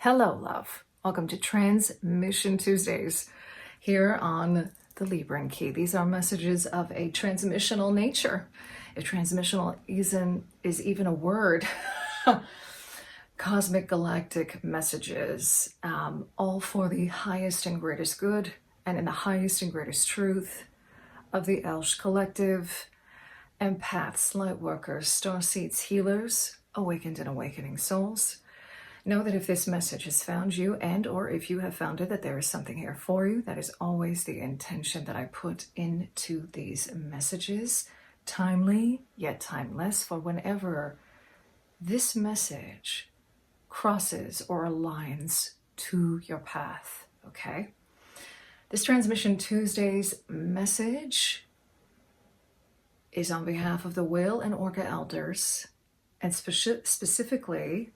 Hello, love. Welcome to Transmission Tuesdays here on the Libran Key. These are messages of a transmissional nature. If transmissional is even a word, cosmic galactic messages, all for the highest and greatest good and in the highest and greatest truth of the ELSH collective, empaths, lightworkers, starseeds, healers, awakened and awakening souls. Know that if this message has found you and or if you have found it, that there is something here for you. That is always the intention that I put into these messages, timely yet timeless, for whenever this message crosses or aligns to your path, okay? This Transmission Tuesday's message is on behalf of the Whale and Orca elders, and specifically,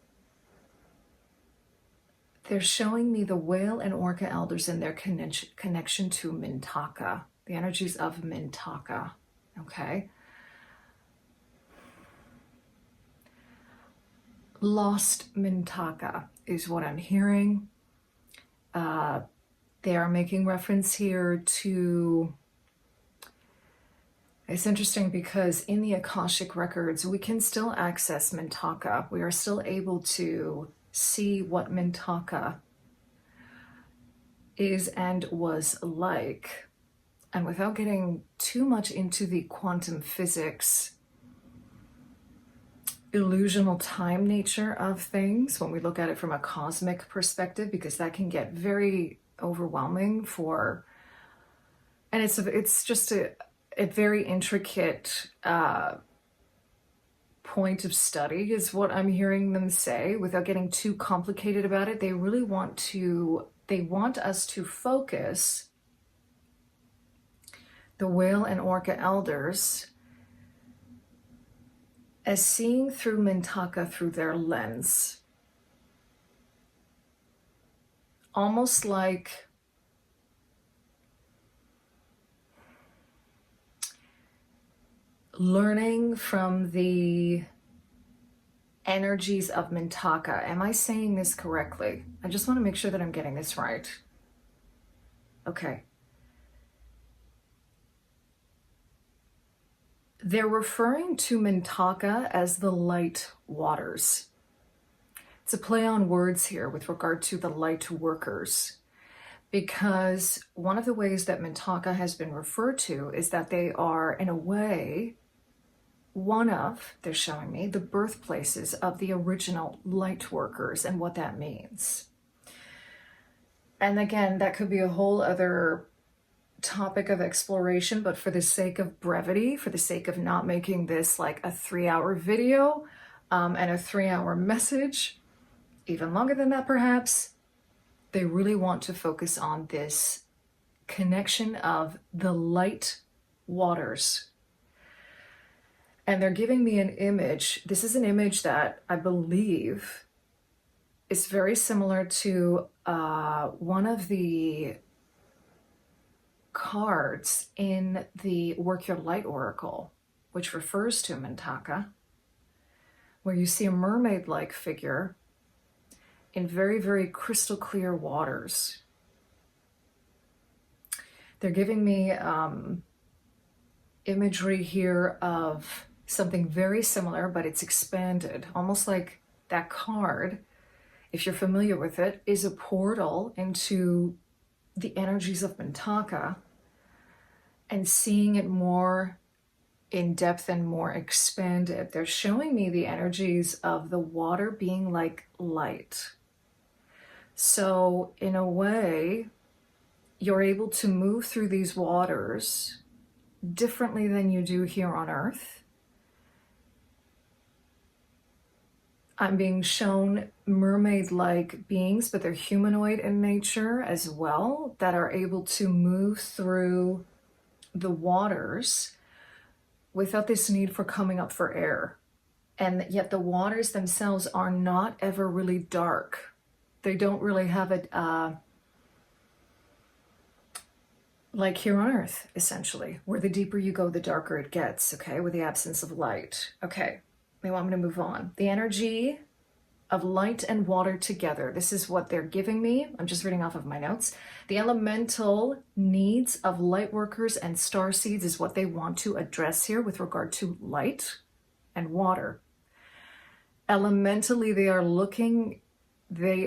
they're showing me the Whale and Orca elders and their connection to Mintaka, the energies of Mintaka, okay? Lost Mintaka is what I'm hearing. They are making reference here to, it's interesting because in the Akashic records, we can still access Mintaka. We are still able to see what Mintaka is and was like. And without getting too much into the quantum physics, illusional time nature of things, when we look at it from a cosmic perspective, because that can get very overwhelming for, and it's just a very intricate point of study is what I'm hearing them say. Without getting too complicated about it, they really want us to focus, the Whale and Orca elders, as seeing through Mintaka through their lens. Almost like learning from the energies of Mintaka. Am I saying this correctly? I just want to make sure that I'm getting this right. Okay. They're referring to Mintaka as the light waters. It's a play on words here with regard to the light workers, because one of the ways that Mintaka has been referred to is that they are, in a way, they're showing me, the birthplaces of the original light workers and what that means. And again, that could be a whole other topic of exploration, but for the sake of brevity, for the sake of not making this like a 3-hour video and a 3-hour message, even longer than that perhaps, they really want to focus on this connection of the light waters. And they're giving me an image. This is an image that I believe is very similar to one of the cards in the Work Your Light Oracle, which refers to Mintaka, where you see a mermaid-like figure in very, very crystal clear waters. They're giving me imagery here of something very similar, but it's expanded, almost like that card, if you're familiar with it, is a portal into the energies of Mintaka, and seeing it more in depth and more expanded. They're showing me the energies of the water being like light. So in a way, you're able to move through these waters differently than you do here on Earth. I'm being shown mermaid-like beings, but they're humanoid in nature as well, that are able to move through the waters without this need for coming up for air. And yet the waters themselves are not ever really dark. They don't really have it like here on Earth, essentially, where the deeper you go, the darker it gets, okay, with the absence of light. Okay, they want me to move on. The energy of light and water together. This is what they're giving me. I'm just reading off of my notes. The elemental needs of Lightworkers and Starseeds is what they want to address here with regard to light and water. Elementally, they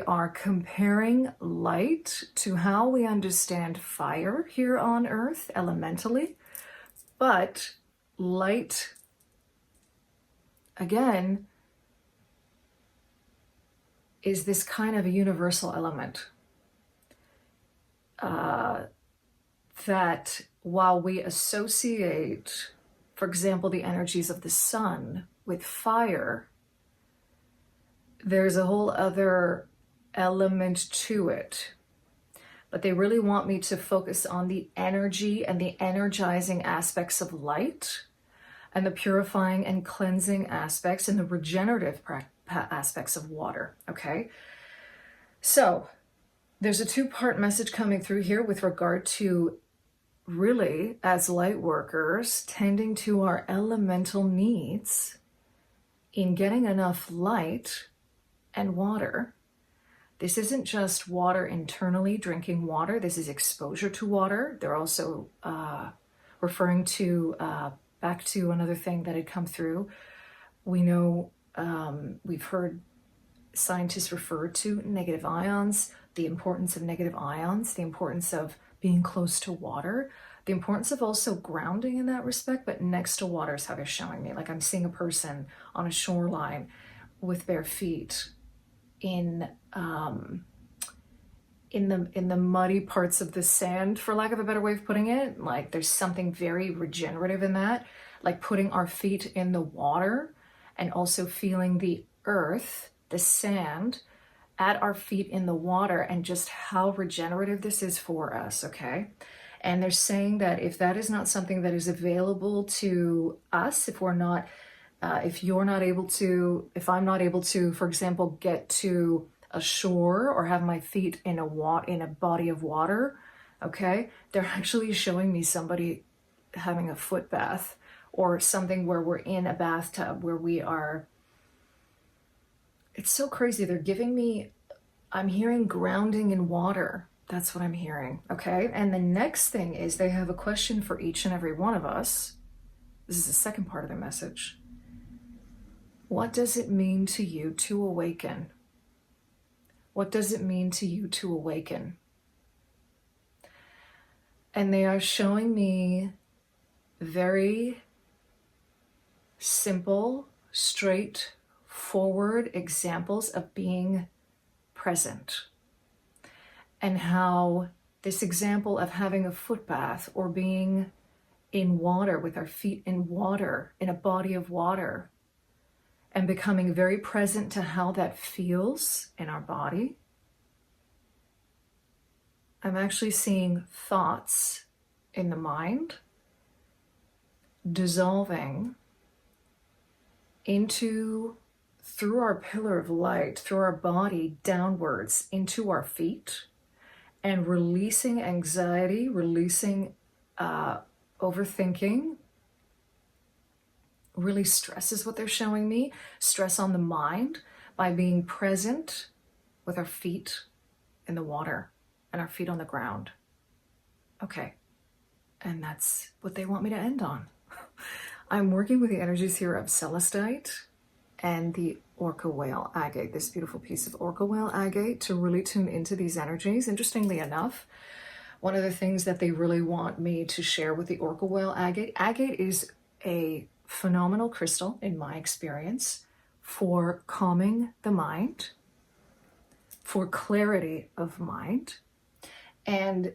are comparing light to how we understand fire here on Earth, elementally. But light, again, is this kind of a universal element that while we associate, for example, the energies of the sun with fire, there's a whole other element to it. But they really want me to focus on the energy and the energizing aspects of light and the purifying and cleansing aspects and the regenerative aspects of water, okay? So there's a two-part message coming through here with regard to really, as light workers, tending to our elemental needs in getting enough light and water. This isn't just water internally, drinking water. This is exposure to water. They're also referring to, back to another thing that had come through. We know, we've heard scientists refer to negative ions, the importance of negative ions, the importance of being close to water, the importance of also grounding in that respect, but next to water is how they're showing me. Like I'm seeing a person on a shoreline with bare feet in the muddy parts of the sand, for lack of a better way of putting it. Like there's something very regenerative in that, like putting our feet in the water and also feeling the earth, the sand at our feet in the water, and just how regenerative this is for us, okay? And they're saying that if that is not something that is available to us, if we're not, if you're not able to, if I'm not able to, for example, get to a shore or have my feet in a body of water, okay? They're actually showing me somebody having a foot bath or something where we're in a bathtub where we are. It's so crazy. They're giving me, I'm hearing grounding in water. That's what I'm hearing, okay? And the next thing is they have a question for each and every one of us. This is the second part of their message. What does it mean to you to awaken? What does it mean to you to awaken? And they are showing me very simple, straightforward examples of being present. And how this example of having a foot bath or being in water with our feet in water, in a body of water, and becoming very present to how that feels in our body. I'm actually seeing thoughts in the mind dissolving into, through our pillar of light, through our body downwards into our feet, and releasing anxiety, releasing overthinking. Really stress is what they're showing me. Stress on the mind by being present with our feet in the water and our feet on the ground. Okay, and that's what they want me to end on. I'm working with the energies here of Celestite and the Orca whale agate, this beautiful piece of Orca whale agate, to really tune into these energies. Interestingly enough, one of the things that they really want me to share with the Orca whale agate is a phenomenal crystal, in my experience, for calming the mind, for clarity of mind. And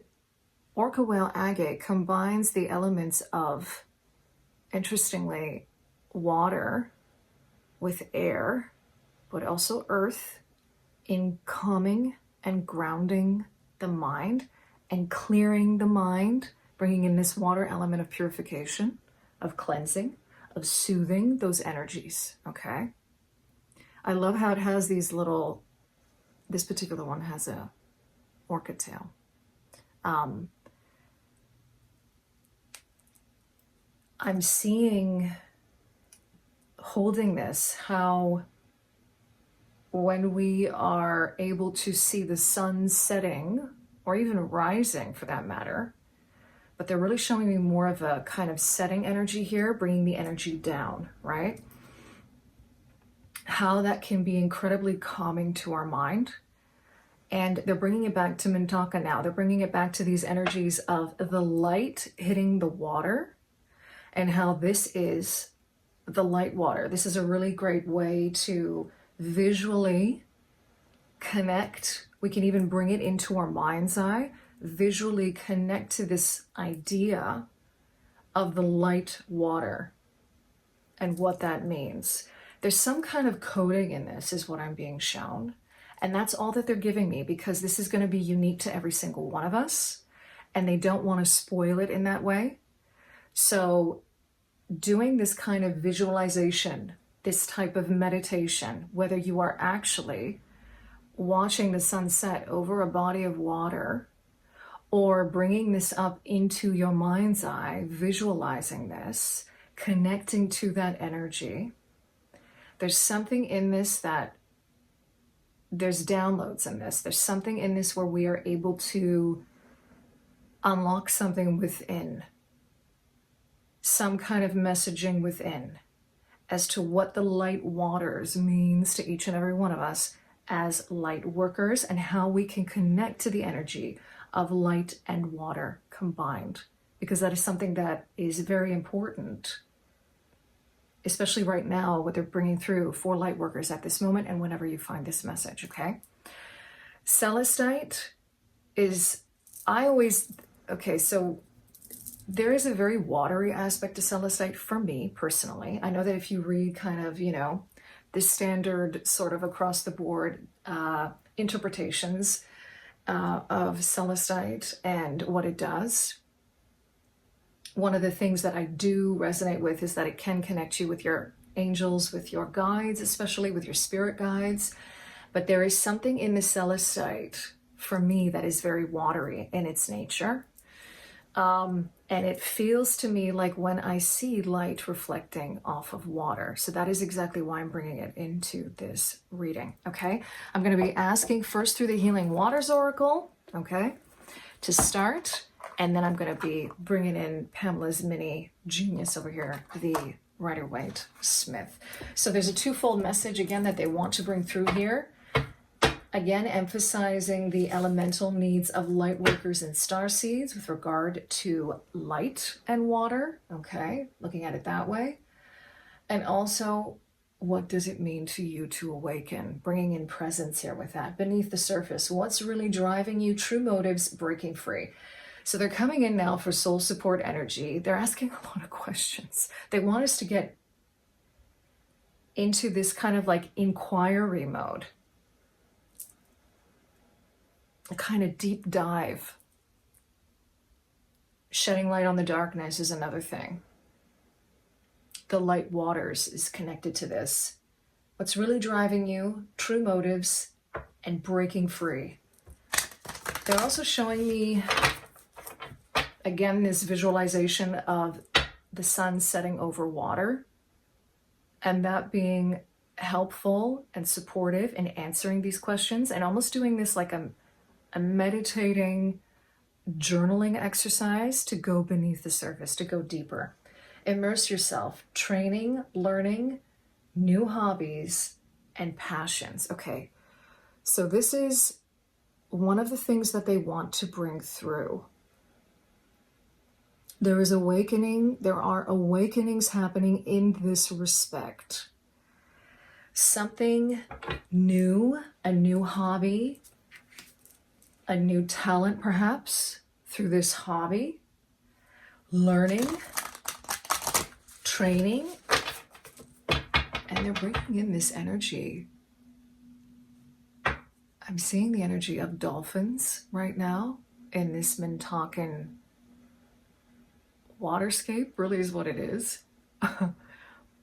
Orca whale agate combines the elements of, interestingly, water with air, but also earth, in calming and grounding the mind and clearing the mind, bringing in this water element of purification, of cleansing, of soothing those energies, okay? I love how it has these little, this particular one has a orca tail. I'm seeing, holding this, how when we are able to see the sun setting, or even rising for that matter, but they're really showing me more of a kind of setting energy here, bringing the energy down, right? How that can be incredibly calming to our mind. And they're bringing it back to Mintaka now. They're bringing it back to these energies of the light hitting the water, and how this is the light water. This is a really great way to visually connect. We can even bring it into our mind's eye, visually connect to this idea of the light water and what that means. There's some kind of coding in this, is what I'm being shown. And that's all that they're giving me, because this is going to be unique to every single one of us, and they don't want to spoil it in that way. So doing this kind of visualization, this type of meditation, whether you are actually watching the sunset over a body of water, or bringing this up into your mind's eye, visualizing this, connecting to that energy, there's something in this that there's downloads in this. There's something in this where we are able to unlock something within, some kind of messaging within, as to what the light waters means to each and every one of us as light workers, and how we can connect to the energy of light and water combined, because that is something that is very important, especially right now, what they're bringing through for light workers at this moment and whenever you find this message, okay? Celestite is, so there is a very watery aspect to Celestite for me personally. I know that if you read kind of, the standard sort of across the board interpretations of Celestite and what it does, one of the things that I do resonate with is that it can connect you with your angels, with your guides, especially with your spirit guides. But there is something in the Celestite for me that is very watery in its nature. And it feels to me like when I see light reflecting off of water. So that is exactly why I'm bringing it into this reading, okay? I'm going to be asking first through the Healing Waters Oracle, okay, to start. And then I'm going to be bringing in Pamela's mini genius over here, the Rider-Waite Smith. So there's a twofold message, again, that they want to bring through here. Again, emphasizing the elemental needs of light workers and starseeds with regard to light and water, okay? Looking at it that way. And also, what does it mean to you to awaken? Bringing in presence here with that. Beneath the surface, what's really driving you? True motives, breaking free. So they're coming in now for soul support energy. They're asking a lot of questions. They want us to get into this kind of like inquiry mode. A kind of deep dive. Shedding light on the darkness is another thing. The light waters is connected to this. What's really driving you? True motives and breaking free. They're also showing me, again, this visualization of the sun setting over water, and that being helpful and supportive in answering these questions, and almost doing this like a meditating journaling exercise to go beneath the surface, to go deeper. Immerse yourself, training, learning, new hobbies, and passions. Okay, so this is one of the things that they want to bring through. There is awakening, there are awakenings happening in this respect. Something new, a new hobby, a new talent perhaps through this hobby, learning, training, and they're bringing in this energy. I'm seeing the energy of dolphins right now in this Mintakan waterscape, really is what it is,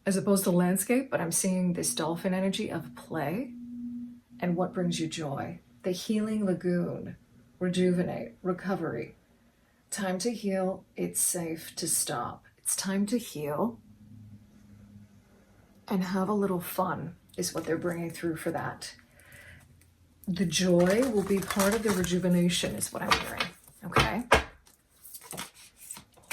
as opposed to landscape, but I'm seeing this dolphin energy of play and what brings you joy. The healing lagoon, rejuvenate, recovery. Time to heal, it's safe to stop. It's time to heal. and have a little fun is what they're bringing through for that. The joy will be part of the rejuvenation is what I'm hearing, okay?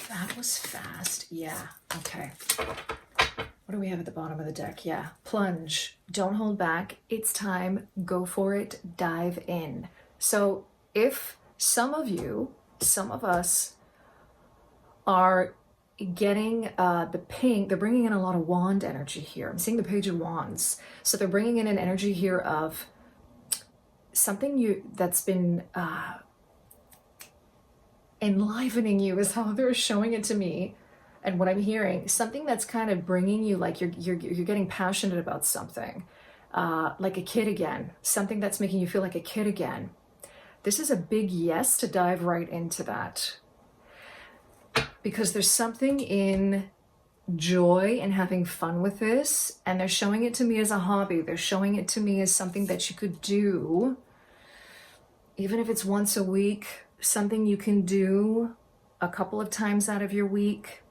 That was fast, yeah, okay. What do we have at the bottom of the deck? Yeah, plunge, don't hold back, it's time, go for it, dive in. So if some of you, some of us are getting the ping, they're bringing in a lot of wand energy here. I'm seeing the Page of Wands. So they're bringing in an energy here of something that's been enlivening you is how they're showing it to me. And what I'm hearing, something that's kind of bringing you, like you're getting passionate about something, like a kid again, something that's making you feel like a kid again. This is a big yes to dive right into that. Because there's something in joy and having fun with this, and they're showing it to me as a hobby. They're showing it to me as something that you could do, even if it's once a week, something you can do a couple of times out of your week.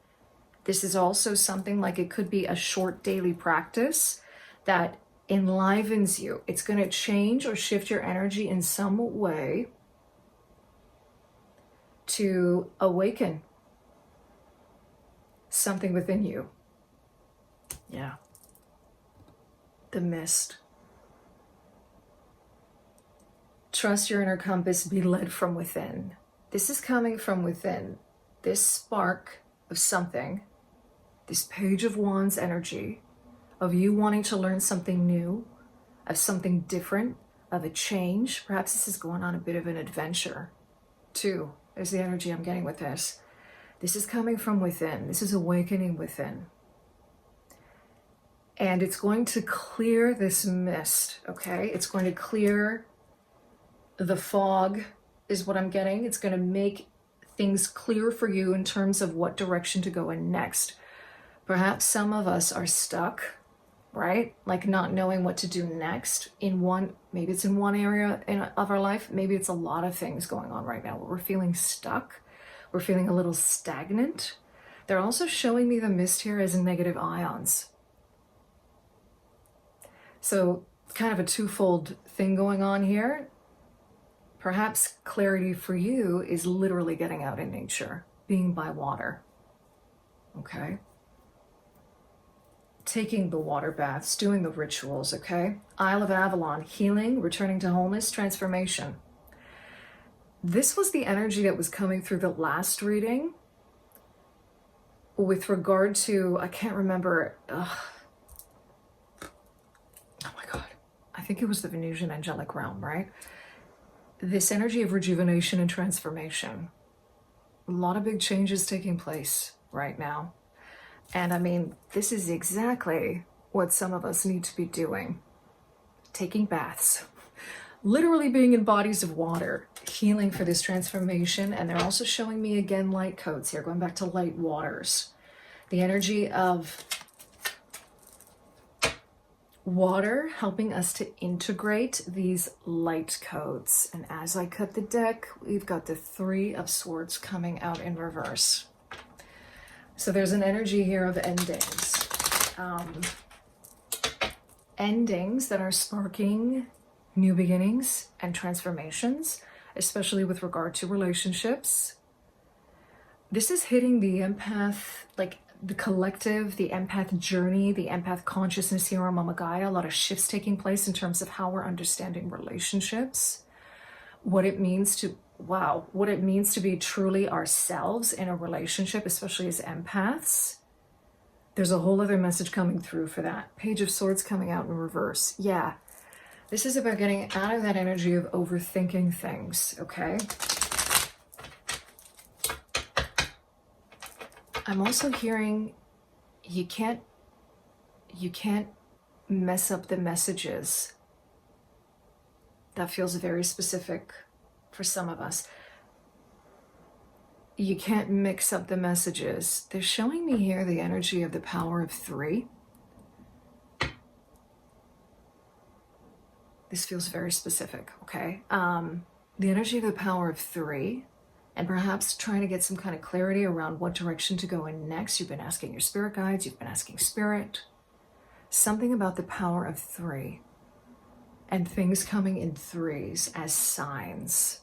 This is also something like it could be a short daily practice that enlivens you. It's going to change or shift your energy in some way to awaken something within you. Yeah. The mist. Trust your inner compass, be led from within. This is coming from within. This spark of something, this Page of Wands energy, of you wanting to learn something new, of something different, of a change. Perhaps this is going on a bit of an adventure too. There's the energy I'm getting with this. This is coming from within. This is awakening within. And it's going to clear this mist, okay? It's going to clear the fog is what I'm getting. It's going to make things clear for you in terms of what direction to go in next. Perhaps some of us are stuck, right? Like not knowing what to do next in one, maybe it's in one area of our life. Maybe it's a lot of things going on right now where we're feeling stuck. We're feeling a little stagnant. They're also showing me the mist here as negative ions. So kind of a twofold thing going on here. Perhaps clarity for you is literally getting out in nature, being by water, okay? Taking the water baths, doing the rituals, okay? Isle of Avalon, healing, returning to wholeness, transformation. This was the energy that was coming through the last reading with regard to, I can't remember, oh my God, I think it was the Venusian angelic realm, right? This energy of rejuvenation and transformation. A lot of big changes taking place right now. And I mean, this is exactly what some of us need to be doing. Taking baths, literally being in bodies of water, healing for this transformation. And they're also showing me again light codes here, going back to light waters. The energy of water helping us to integrate these light codes. And as I cut the deck, we've got the Three of Swords coming out in reverse. So there's an energy here of endings. Endings that are sparking new beginnings and transformations, especially with regard to relationships. This is hitting the empath, like the collective, the empath journey, the empath consciousness here on Momma Gaia. A lot of shifts taking place in terms of how we're understanding relationships, what it means to, wow, what it means to be truly ourselves in a relationship, especially as empaths. There's a whole other message coming through for that. Page of Swords coming out in reverse. Yeah, this is about getting out of that energy of overthinking things, okay? I'm also hearing you can't mess up the messages. That feels very specific for some of us. You can't mix up the messages. They're showing me here the energy of the power of 3. This feels very specific, okay? The energy of the power of 3. And perhaps trying to get some kind of clarity around what direction to go in next. You've been asking your spirit guides, you've been asking spirit. Something about the power of 3 and things coming in 3s as signs.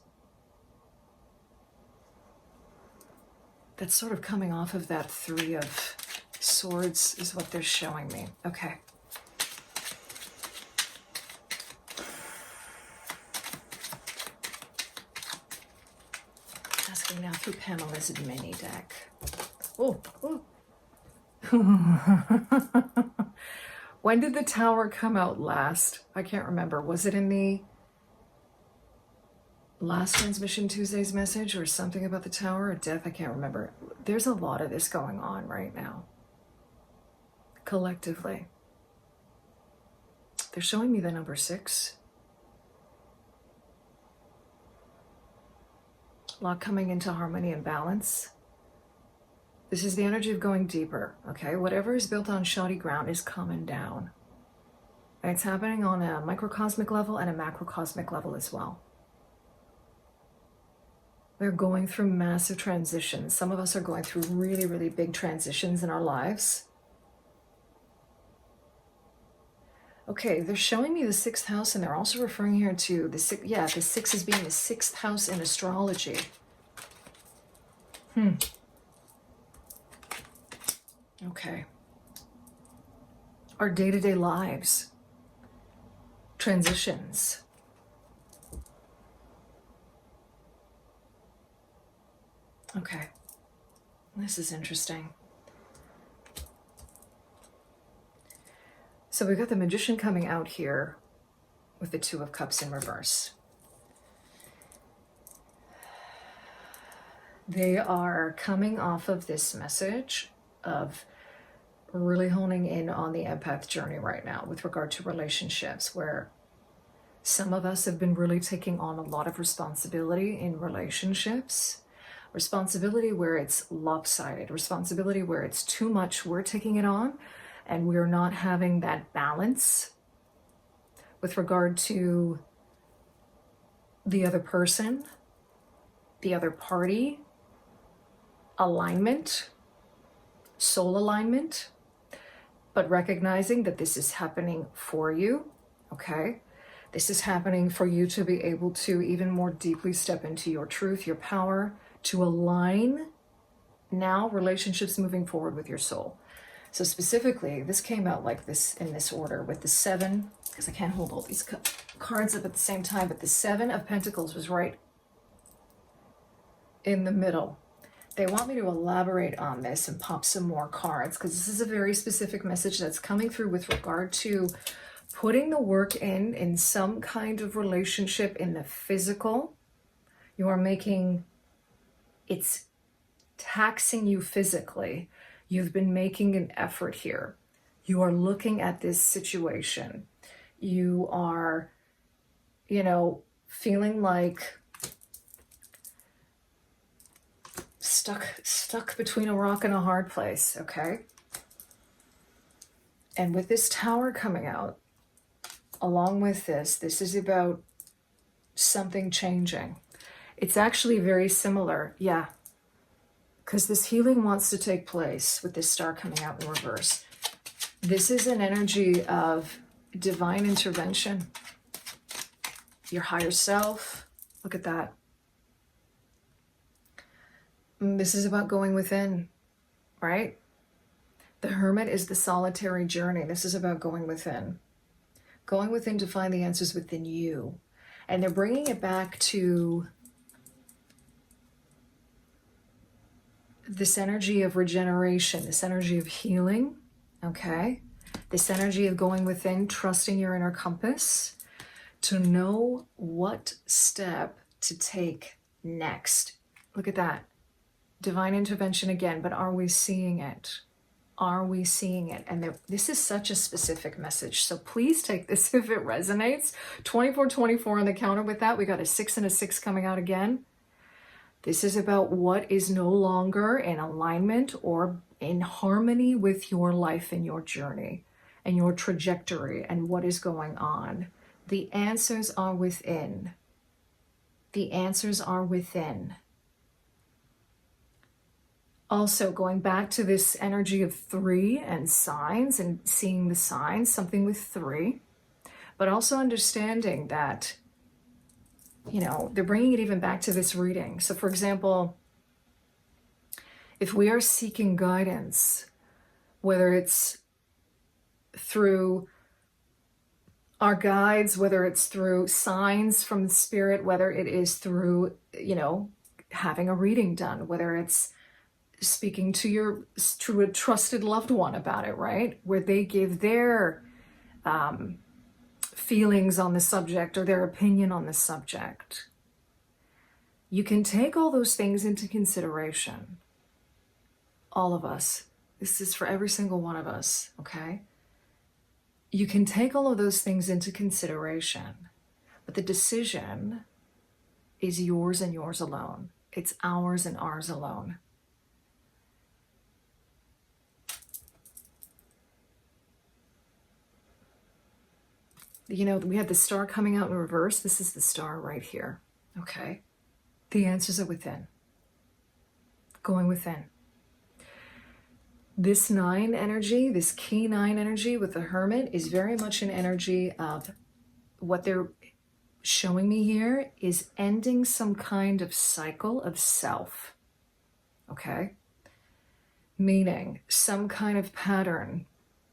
That's sort of coming off of that 3 of Swords is what they're showing me. Okay. Asking now through Pamela's mini deck. Oh, oh. When did the Tower come out last? I can't remember. Was it in the last Transmission Tuesday's message or something about the Tower or death? I can't remember. There's a lot of this going on right now. Collectively. They're showing me the number 6. A lot coming into harmony and balance. This is the energy of going deeper, okay? Whatever is built on shoddy ground is coming down. And it's happening on a microcosmic level and a macrocosmic level as well. We're going through massive transitions. Some of us are going through really, really big transitions in our lives. Okay, they're showing me the 6th house, and they're also referring here to the 6th. Yeah, the 6 as being the 6th house in astrology. Okay. Our day-to-day lives. Transitions. Okay. This is interesting. So we've got the Magician coming out here with the 2 of Cups in reverse. They are coming off of this message of really honing in on the empath journey right now with regard to relationships, where some of us have been really taking on a lot of responsibility in relationships. Responsibility where it's lopsided, responsibility where it's too much, we're taking it on, and we're not having that balance with regard to the other person, the other party, alignment, soul alignment, but recognizing that this is happening for you, okay? This is happening for you to be able to even more deeply step into your truth, your power, to align now relationships moving forward with your soul. So specifically, this came out like this in this order with the 7, because I can't hold all these cards up at the same time, but the 7 of Pentacles was right in the middle. They want me to elaborate on this and pop some more cards, because this is a very specific message that's coming through with regard to putting the work in some kind of relationship in the physical. You are making, it's taxing you physically. You've been making an effort here. You are looking at this situation. You are, feeling like stuck between a rock and a hard place, okay? And with this Tower coming out, along with this is about something changing. It's actually very similar, yeah, because this healing wants to take place with this Star coming out in reverse. This is an energy of divine intervention. Your higher self, look at that. This is about going within, right? The Hermit is the solitary journey. This is about going within. Going within to find the answers within you. And they're bringing it back to this energy of regeneration, this energy of healing, okay? This energy of going within, trusting your inner compass to know what step to take next. Look at that. Divine intervention again, but are we seeing it? Are we seeing it? And this is such a specific message. So please take this if it resonates. 2424 on the counter with that. We got a 6 and a 6 coming out again. This is about what is no longer in alignment or in harmony with your life and your journey and your trajectory and what is going on. The answers are within. The answers are within. Also, going back to this energy of 3 and signs and seeing the signs, something with 3, but also understanding that, you know, they're bringing it even back to this reading. So for example, if we are seeking guidance, whether it's through our guides, whether it's through signs from the spirit, whether it is through, you know, having a reading done, whether it's speaking to a trusted loved one about it, right? Where they give their feelings on the subject or their opinion on the subject. You can take all those things into consideration. All of us. This is for every single one of us, okay? You can take all of those things into consideration, but the decision is yours and yours alone. It's ours and ours alone. You know, we had the star coming out in reverse. This is the star right here, okay? The answers are within. Going within. This 9 energy, this key 9 energy with the Hermit is very much an energy of what they're showing me here is ending some kind of cycle of self, okay? Meaning some kind of pattern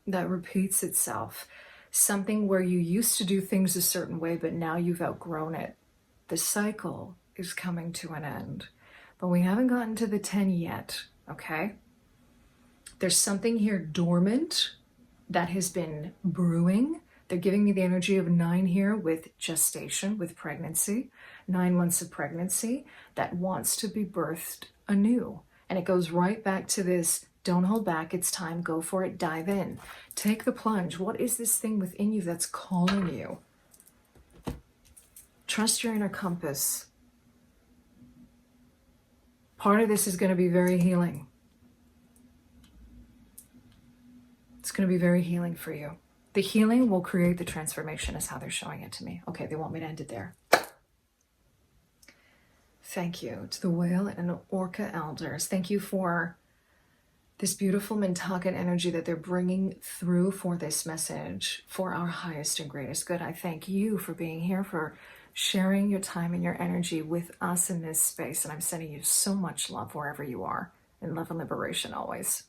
that repeats itself. Something where you used to do things a certain way, but now you've outgrown it. The cycle is coming to an end, but we haven't gotten to the 10 yet, okay? There's something here dormant that has been brewing. They're giving me the energy of 9 here with gestation, with pregnancy, 9 months of pregnancy that wants to be birthed anew. And it goes right back to this, don't hold back, it's time, go for it, dive in. Take the plunge. What is this thing within you that's calling you? Trust your inner compass. Part of this is going to be very healing. It's going to be very healing for you. The healing will create the transformation is how they're showing it to me. Okay, they want me to end it there. Thank you to the Whale and Orca Elders. Thank you for this beautiful Mintaka energy that they're bringing through for this message for our highest and greatest good. I thank you for being here, for sharing your time and your energy with us in this space. And I'm sending you so much love wherever you are, and love and liberation always.